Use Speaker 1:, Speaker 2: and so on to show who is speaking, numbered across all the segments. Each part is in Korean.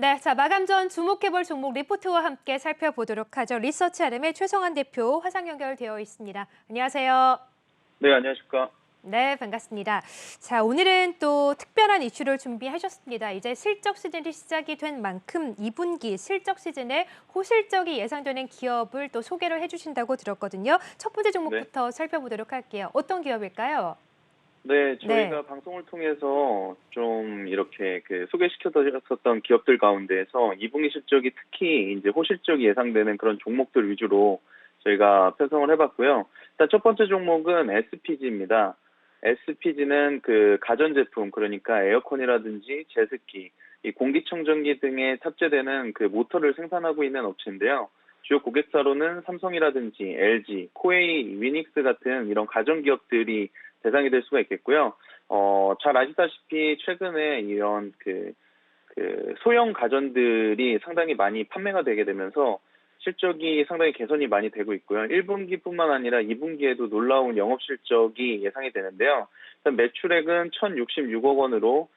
Speaker 1: 네, 자 마감 전 주목해볼 종목 리포트와 함께 살펴보도록 하죠. 리서치 RM의 최성환 대표 화상 연결되어 있습니다. 안녕하세요.
Speaker 2: 네, 안녕하십니까.
Speaker 1: 네, 반갑습니다. 자, 오늘은 또 특별한 이슈를 준비하셨습니다. 이제 실적 시즌이 시작이 된 만큼 2분기 실적 시즌에 호실적이 예상되는 기업을 또 소개를 해주신다고 들었거든요. 첫 번째
Speaker 2: 네.
Speaker 1: 종목부터 살펴보도록 할게요. 어떤 기업일까요?
Speaker 2: 네,
Speaker 1: 네.
Speaker 2: 저희가 방송을 통해서 좀 이렇게 소개시켜 드렸었던 기업들 가운데에서 2분기 실적이 특히 이제 호실적이 예상되는 그런 종목들 위주로 저희가 편성을 해봤고요. 일단 첫 번째 종목은 SPG입니다. SPG는 그 가전제품, 그러니까 에어컨이라든지 제습기, 이 공기청정기 등에 탑재되는 그 모터를 생산하고 있는 업체인데요. 주요 고객사로는 삼성이라든지 LG, 코웨이, 위닉스 같은 이런 가전기업들이 대상이 될 수가 있겠고요. 잘 아시다시피 최근에 이런 소형 가전들이 상당히 많이 판매가 되게 되면서 실적이 상당히 개선이 많이 되고 있고요. 1분기뿐만 아니라 2분기에도 놀라운 영업 실적이 예상이 되는데요. 일단 매출액은 1,066억 원으로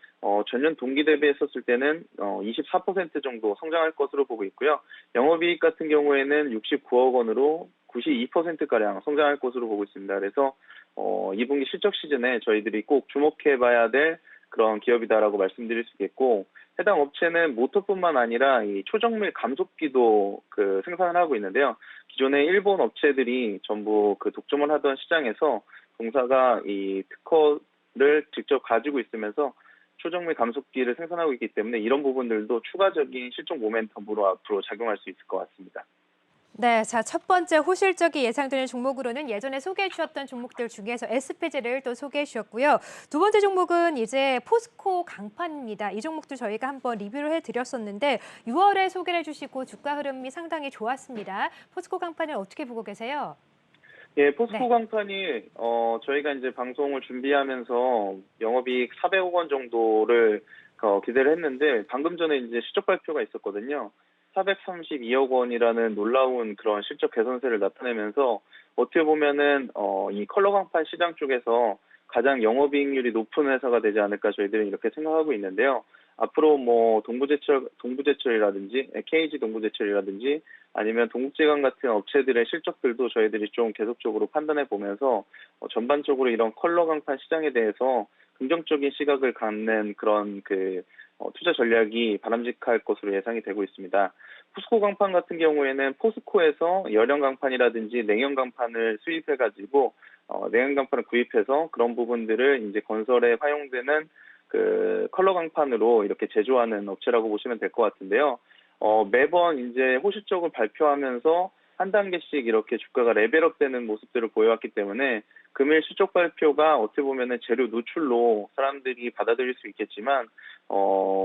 Speaker 2: 전년 동기 대비했었을 때는 24% 정도 성장할 것으로 보고 있고요. 영업이익 같은 경우에는 69억 원으로 92%가량 성장할 것으로 보고 있습니다. 그래서 2분기 실적 시즌에 저희들이 꼭 주목해봐야 될 그런 기업이다라고 말씀드릴 수 있겠고, 해당 업체는 모터뿐만 아니라 이 초정밀 감속기도 생산을 하고 있는데요. 기존의 일본 업체들이 전부 독점을 하던 시장에서 동사가 이 특허를 직접 가지고 있으면서 초정밀 감속기를 생산하고 있기 때문에 이런 부분들도 추가적인 실적 모멘텀으로 앞으로 작용할 수 있을 것 같습니다.
Speaker 1: 네, 자, 첫 번째 호실적이 예상되는 종목으로는 예전에 소개해 주셨던 종목들 중에서 SPG를 또 소개해 주셨고요. 두 번째 종목은 이제 포스코 강판입니다. 이 종목도 저희가 한번 리뷰를 해드렸었는데 6월에 소개를 해주시고 주가 흐름이 상당히 좋았습니다. 포스코 강판을 어떻게 보고 계세요?
Speaker 2: 예, 포스코
Speaker 1: 네.
Speaker 2: 강판이 저희가 이제 방송을 준비하면서 영업이익 400억 원 정도를 기대를 했는데 방금 전에 이제 실적 발표가 있었거든요. 432억 원이라는 놀라운 그런 실적 개선세를 나타내면서 어떻게 보면은 이 컬러 강판 시장 쪽에서 가장 영업이익률이 높은 회사가 되지 않을까 저희들은 이렇게 생각하고 있는데요. 앞으로 뭐 동부제철이라든지 KG 동부제철이라든지 아니면 동국제강 같은 업체들의 실적들도 저희들이 좀 계속적으로 판단해 보면서 전반적으로 이런 컬러 강판 시장에 대해서 긍정적인 시각을 갖는 그런 투자 전략이 바람직할 것으로 예상이 되고 있습니다. 포스코 강판 같은 경우에는 포스코에서 열형 강판이라든지 냉형 강판을 수입해가지고 냉형 강판을 구입해서 그런 부분들을 이제 건설에 활용되는 컬러 강판으로 이렇게 제조하는 업체라고 보시면 될 것 같은데요. 매번 이제 호실적을 발표하면서 한 단계씩 이렇게 주가가 레벨업되는 모습들을 보여왔기 때문에 금일 실적 발표가 어떻게 보면은 재료 노출로 사람들이 받아들일 수 있겠지만,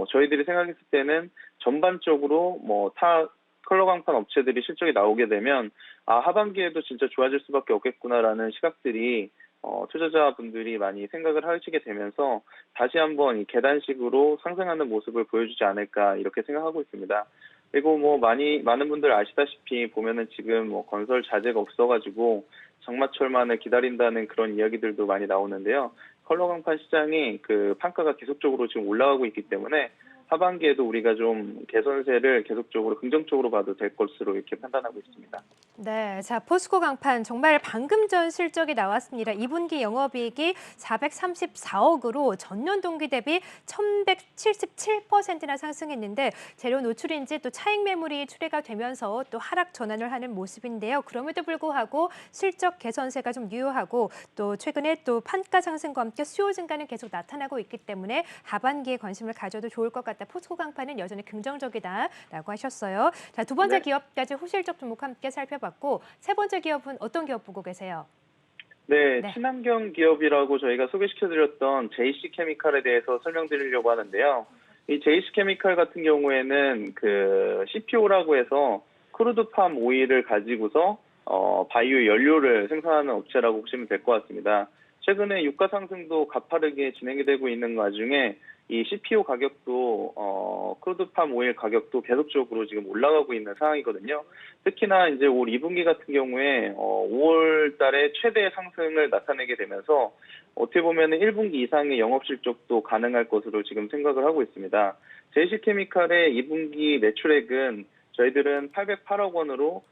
Speaker 2: 저희들이 생각했을 때는 전반적으로 뭐 타 컬러 강판 업체들이 실적이 나오게 되면 하반기에도 진짜 좋아질 수밖에 없겠구나라는 시각들이 투자자분들이 많이 생각을 하시게 되면서 다시 한번 이 계단식으로 상승하는 모습을 보여주지 않을까 이렇게 생각하고 있습니다. 그리고 뭐 많은 분들 아시다시피 보면은 지금 뭐 건설 자재가 없어가지고 장마철만을 기다린다는 그런 이야기들도 많이 나오는데요. 컬러 강판 시장이 판가가 계속적으로 지금 올라가고 있기 때문에 하반기에도 우리가 좀 개선세를 계속적으로 긍정적으로 봐도 될 것으로 이렇게 판단하고 있습니다.
Speaker 1: 네, 자 포스코 강판 정말 방금 전 실적이 나왔습니다. 2분기 영업이익이 434억으로 전년 동기 대비 1,177%나 상승했는데 재료 노출인지 또 차익 매물이 출회가 되면서 또 하락 전환을 하는 모습인데요. 그럼에도 불구하고 실적 개선세가 좀 유효하고 또 최근에 또 판가 상승과 함께 수요 증가는 계속 나타나고 있기 때문에 하반기에 관심을 가져도 좋을 것 같다. 포스코 강판은 여전히 긍정적이다라고 하셨어요. 자, 두 번째
Speaker 2: 네.
Speaker 1: 기업까지 호실적 종목 함께 살펴봤고 세 번째 기업은 어떤 기업 보고 계세요?
Speaker 2: 네,
Speaker 1: 네.
Speaker 2: 친환경 기업이라고 저희가 소개시켜드렸던 JC케미칼에 대해서 설명드리려고 하는데요. 이 JC케미칼 같은 경우에는 CPO라고 해서 크루드팜 오일을 가지고서 바이오 연료를 생산하는 업체라고 보시면 될 것 같습니다. 최근에 유가 상승도 가파르게 진행이 되고 있는 와중에 이 CPO 가격도 크루드팜 오일 가격도 계속적으로 지금 올라가고 있는 상황이거든요. 특히나 이제 올 2분기 같은 경우에 5월 달에 최대 상승을 나타내게 되면서 어떻게 보면 1분기 이상의 영업 실적도 가능할 것으로 지금 생각을 하고 있습니다. JC케미칼의 2분기 매출액은 저희들은 808억 원으로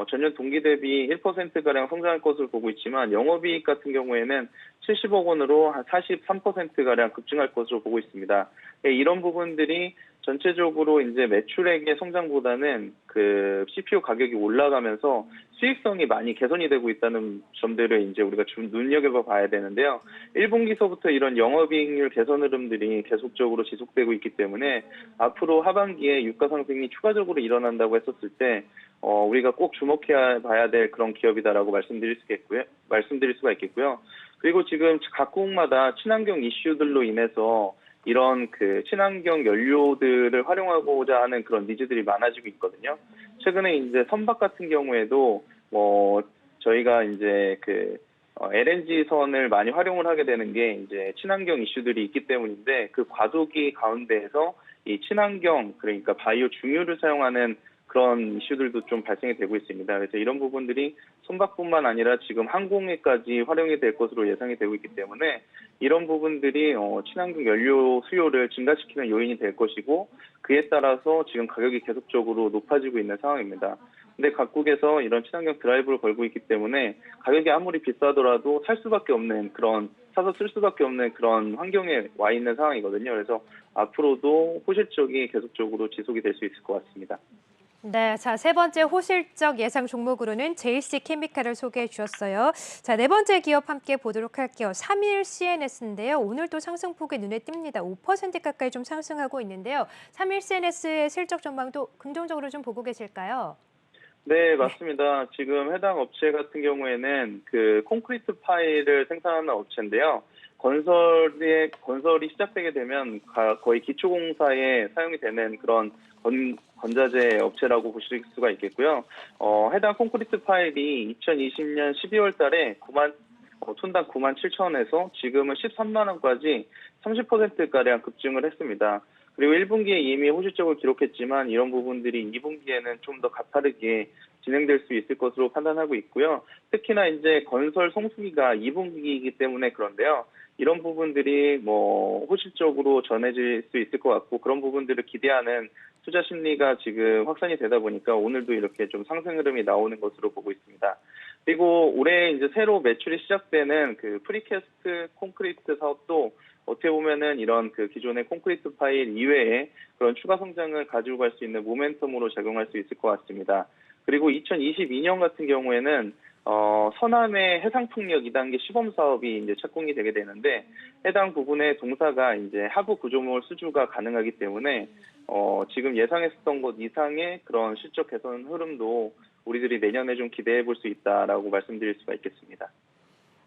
Speaker 2: 전년 동기 대비 1%가량 성장할 것으로 보고 있지만 영업이익 같은 경우에는 70억 원으로 한 43%가량 급증할 것으로 보고 있습니다. 예, 이런 부분들이 전체적으로 이제 매출액의 성장보다는 그 CPU 가격이 올라가면서 수익성이 많이 개선이 되고 있다는 점들을 이제 우리가 좀 눈여겨봐 봐야 되는데요. 1분기서부터 이런 영업이익률 개선 흐름들이 계속적으로 지속되고 있기 때문에 앞으로 하반기에 유가 상승이 추가적으로 일어난다고 했었을 때 우리가 꼭 주목해야 봐야 될 그런 기업이다라고 말씀드릴 수가 있겠고요. 그리고 지금 각국마다 친환경 이슈들로 인해서 이런 그 친환경 연료들을 활용하고자 하는 그런 니즈들이 많아지고 있거든요. 최근에 이제 선박 같은 경우에도 저희가 이제 그 LNG 선을 많이 활용을 하게 되는 게 이제 친환경 이슈들이 있기 때문인데 그 과도기 가운데에서 이 친환경 그러니까 바이오 중유를 사용하는 그런 이슈들도 좀 발생이 되고 있습니다. 그래서 이런 부분들이 선박뿐만 아니라 지금 항공에까지 활용이 될 것으로 예상이 되고 있기 때문에 이런 부분들이 친환경 연료 수요를 증가시키는 요인이 될 것이고 그에 따라서 지금 가격이 계속적으로 높아지고 있는 상황입니다. 근데 각국에서 이런 친환경 드라이브를 걸고 있기 때문에 가격이 아무리 비싸더라도 살 수밖에 없는 그런 사서 쓸 수밖에 없는 그런 환경에 와 있는 상황이거든요. 그래서 앞으로도 호실적이 계속적으로 지속이 될 수 있을 것 같습니다.
Speaker 1: 네, 자, 세 번째 호실적 예상 종목으로는 JC케미칼을 소개해 주셨어요. 자, 네 번째 기업 함께 보도록 할게요. 3일 CNS인데요. 오늘도 상승폭이 눈에 띕니다. 5% 가까이 좀 상승하고 있는데요. 3일 CNS의 실적 전망도 긍정적으로 좀 보고 계실까요?
Speaker 2: 네, 맞습니다. 지금 해당 업체 같은 경우에는 그 콘크리트 파일을 생산하는 업체인데요. 건설이 시작되게 되면 거의 기초공사에 사용이 되는 그런 건자재 업체라고 보실 수가 있겠고요. 해당 콘크리트 파일이 2020년 12월 달에 톤당 9만 7천 원에서 지금은 13만 원까지 30%가량 급증을 했습니다. 그리고 1분기에 이미 호실적을 기록했지만 이런 부분들이 2분기에는 좀 더 가파르게 진행될 수 있을 것으로 판단하고 있고요. 특히나 이제 건설 성수기가 2분기이기 때문에 그런데요. 이런 부분들이 호실적으로 전해질 수 있을 것 같고 그런 부분들을 기대하는 투자 심리가 지금 확산이 되다 보니까 오늘도 이렇게 좀 상승 흐름이 나오는 것으로 보고 있습니다. 그리고 올해 이제 새로 매출이 시작되는 그 프리캐스트 콘크리트 사업도 어떻게 보면은 이런 그 기존의 콘크리트 파일 이외에 그런 추가 성장을 가지고 갈 수 있는 모멘텀으로 작용할 수 있을 것 같습니다. 그리고 2022년 같은 경우에는 서남의 해상풍력 2단계 시범 사업이 이제 착공이 되게 되는데 해당 부분의 동사가 이제 하부 구조물 수주가 가능하기 때문에 지금 예상했었던 것 이상의 그런 실적 개선 흐름도 우리들이 내년에 좀 기대해 볼 수 있다라고 말씀드릴 수가 있겠습니다.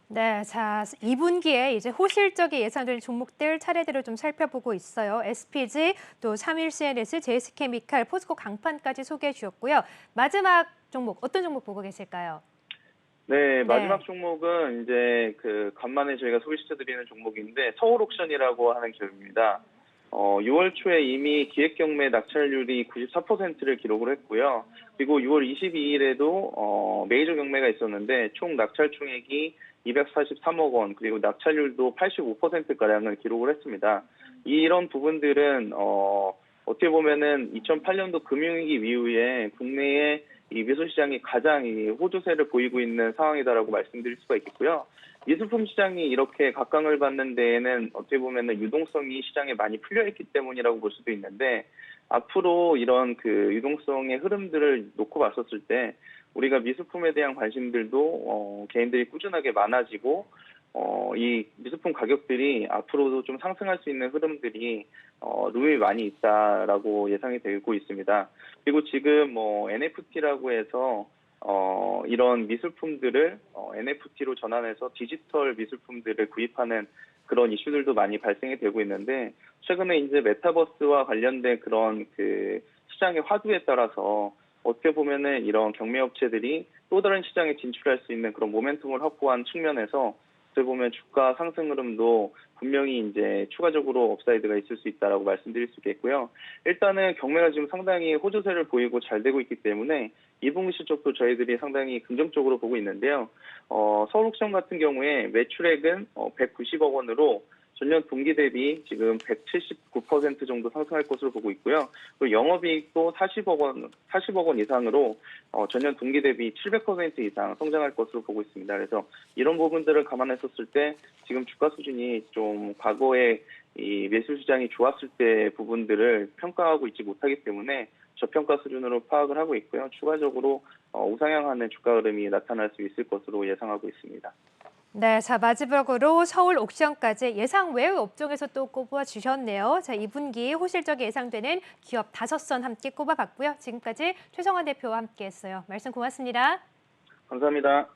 Speaker 1: 네, 자, 2분기에 이제 호실적이 예상되는 종목들 차례대로 좀 살펴보고 있어요. SPG, 또 3일 CNS, JS케미칼, 포스코 강판까지 소개해 주셨고요. 마지막 종목, 어떤 종목 보고 계실까요?
Speaker 2: 네,
Speaker 1: 네.
Speaker 2: 마지막 종목은 이제 그 간만에 저희가 소개시켜드리는 종목인데 서울옥션이라고 하는 기업입니다. 6월 초에 이미 기획 경매 낙찰률이 94%를 기록을 했고요. 그리고 6월 22일에도 메이저 경매가 있었는데 총 낙찰 총액이 243억 원, 그리고 낙찰률도 85%가량을 기록을 했습니다. 이런 부분들은 어떻게 보면은 2008년도 금융위기 이후에 국내의 이 미술 시장이 가장 이 호조세를 보이고 있는 상황이다라고 말씀드릴 수가 있겠고요. 미술품 시장이 이렇게 각광을 받는 데에는 어떻게 보면은 유동성이 시장에 많이 풀려 있기 때문이라고 볼 수도 있는데 앞으로 이런 그 유동성의 흐름들을 놓고 봤었을 때 우리가 미술품에 대한 관심들도 개인들이 꾸준하게 많아지고 이 미술품 가격들이 앞으로도 좀 상승할 수 있는 흐름들이 룸이 많이 있다라고 예상이 되고 있습니다. 그리고 지금 NFT라고 해서 이런 미술품들을 NFT로 전환해서 디지털 미술품들을 구입하는 그런 이슈들도 많이 발생이 되고 있는데 최근에 이제 메타버스와 관련된 그런 그 시장의 화두에 따라서 어떻게 보면은 이런 경매 업체들이 또 다른 시장에 진출할 수 있는 그런 모멘텀을 확보한 측면에서 어떻게 보면 주가 상승 흐름도 분명히 이제 추가적으로 업사이드가 있을 수 있다라고 말씀드릴 수 있겠고요. 일단은 경매가 지금 상당히 호조세를 보이고 잘 되고 있기 때문에 2분기 실적도 저희들이 상당히 긍정적으로 보고 있는데요. 서울옥션 같은 경우에 매출액은 190억 원으로 전년 동기 대비 지금 179% 정도 상승할 것으로 보고 있고요. 그리고 영업이익도 40억 원 이상으로 전년 동기 대비 700% 이상 성장할 것으로 보고 있습니다. 그래서 이런 부분들을 감안했었을 때 지금 주가 수준이 좀 과거에 이 매수 시장이 좋았을 때 부분들을 평가하고 있지 못하기 때문에 저평가 수준으로 파악을 하고 있고요. 추가적으로 우상향하는 주가 흐름이 나타날 수 있을 것으로 예상하고 있습니다.
Speaker 1: 네, 자 마지막으로 서울 옥션까지 예상 외의 업종에서 또 꼽아 주셨네요. 자, 2분기 호실적이 예상되는 기업 5선 함께 꼽아봤고요. 지금까지 최성환 대표와 함께했어요. 말씀 고맙습니다.
Speaker 2: 감사합니다.